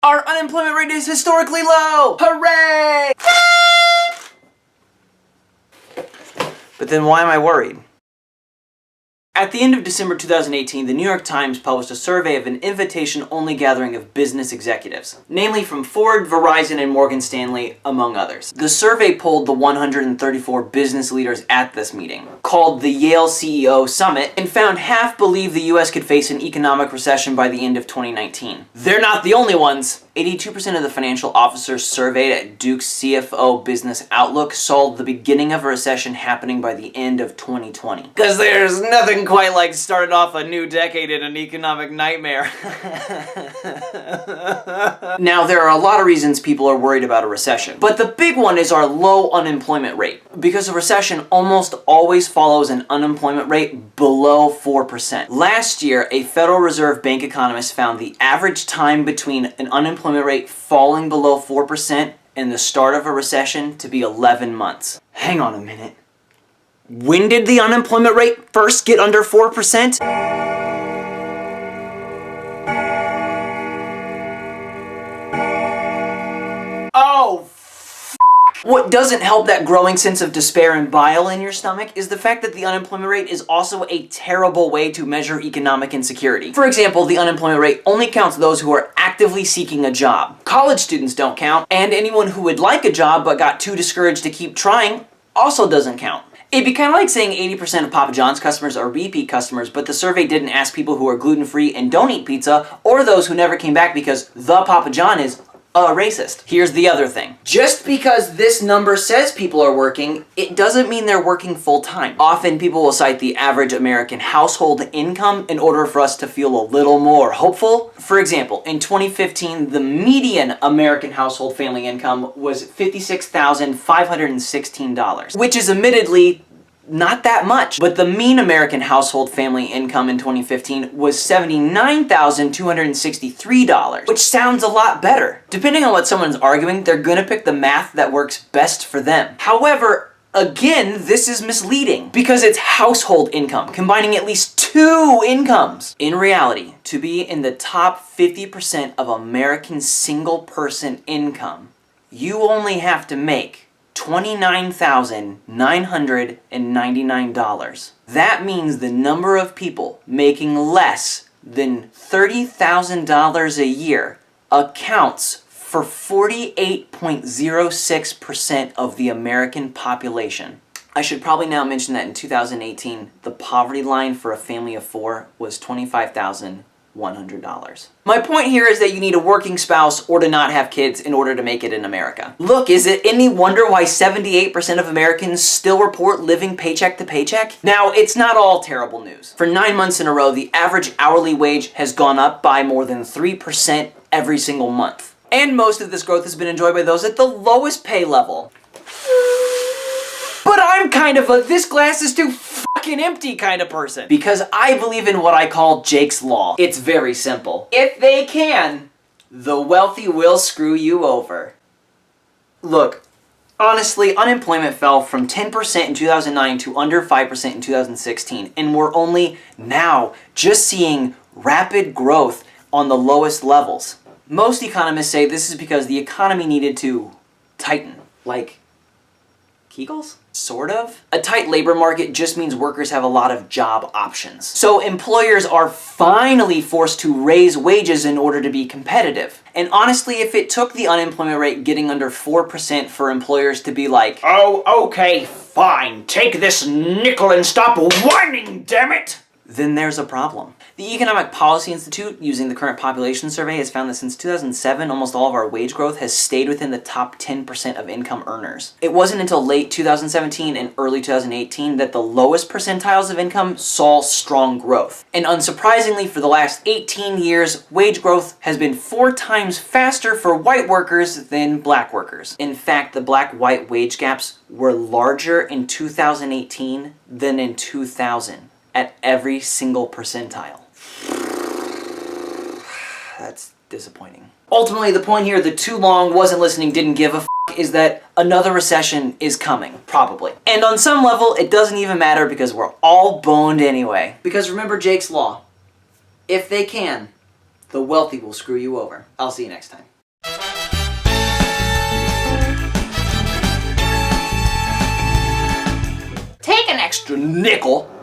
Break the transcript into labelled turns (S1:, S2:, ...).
S1: Our unemployment rate is historically low! Hooray! But then why am I worried? At the end of December 2018, the New York Times published a survey of an invitation-only gathering of business executives, namely from Ford, Verizon, and Morgan Stanley, among others. The survey polled the 134 business leaders at this meeting, called the Yale CEO Summit, and found half believe the US could face an economic recession by the end of 2019. They're not the only ones! 82% of the financial officers surveyed at Duke's CFO Business Outlook saw the beginning of a recession happening by the end of 2020. Because there's nothing quite like starting off a new decade in an economic nightmare. Now, there are a lot of reasons people are worried about a recession, but the big one is our low unemployment rate, because a recession almost always follows an unemployment rate below 4%. Last year, a Federal Reserve Bank economist found the average time between an unemployment rate falling below 4% and the start of a recession to be 11 months. Hang on a minute. When did the unemployment rate first get under 4%? Oh, what doesn't help that growing sense of despair and bile in your stomach is the fact that the unemployment rate is also a terrible way to measure economic insecurity. For example, the unemployment rate only counts those who are actively seeking a job. College students don't count, and anyone who would like a job but got too discouraged to keep trying also doesn't count. It'd be kind of like saying 80% of Papa John's customers are repeat customers, but the survey didn't ask people who are gluten-free and don't eat pizza, or those who never came back because the Papa John is a racist. Here's the other thing. Just because this number says people are working, it doesn't mean they're working full-time. Often people will cite the average American household income in order for us to feel a little more hopeful. For example, in 2015, the median American household family income was $56,516, which is admittedly not that much, but the mean American household family income in 2015 was $79,263, which sounds a lot better. Depending on what someone's arguing, they're gonna pick the math that works best for them. However, again, this is misleading because it's household income, combining at least two incomes. In reality, to be in the top 50% of American single-person income, you only have to make $29,999. That means the number of people making less than $30,000 a year accounts for 48.06% of the American population. I should probably now mention that in 2018, the poverty line for a family of four was $25,100. My point here is that you need a working spouse or to not have kids in order to make it in America. Look, is it any wonder why 78% of Americans still report living paycheck to paycheck? Now, it's not all terrible news. For 9 months in a row, the average hourly wage has gone up by more than 3% every single month. And most of this growth has been enjoyed by those at the lowest pay level. But I'm kind of a this glass is too fucking empty kind of person. Because I believe in what I call Jake's Law. It's very simple. If they can, the wealthy will screw you over. Look, honestly, unemployment fell from 10% in 2009 to under 5% in 2016. And we're only now just seeing rapid growth on the lowest levels. Most economists say this is because the economy needed to tighten. Like Kegels? Sort of. A tight labor market just means workers have a lot of job options. So employers are finally forced to raise wages in order to be competitive. And honestly, if it took the unemployment rate getting under 4% for employers to be like, "Oh, okay, fine, take this nickel and stop whining, damn it!" then there's a problem. The Economic Policy Institute, using the current population survey, has found that since 2007, almost all of our wage growth has stayed within the top 10% of income earners. It wasn't until late 2017 and early 2018 that the lowest percentiles of income saw strong growth. And unsurprisingly, for the last 18 years, wage growth has been 4 times faster for white workers than black workers. In fact, the black-white wage gaps were larger in 2018 than in 2000. At every single percentile. That's disappointing. Ultimately, the point here, the too long, wasn't listening, didn't give a f***, is that another recession is coming, probably. And on some level, it doesn't even matter because we're all boned anyway. Because remember Jake's Law. If they can, the wealthy will screw you over. I'll see you next time. extra nickel.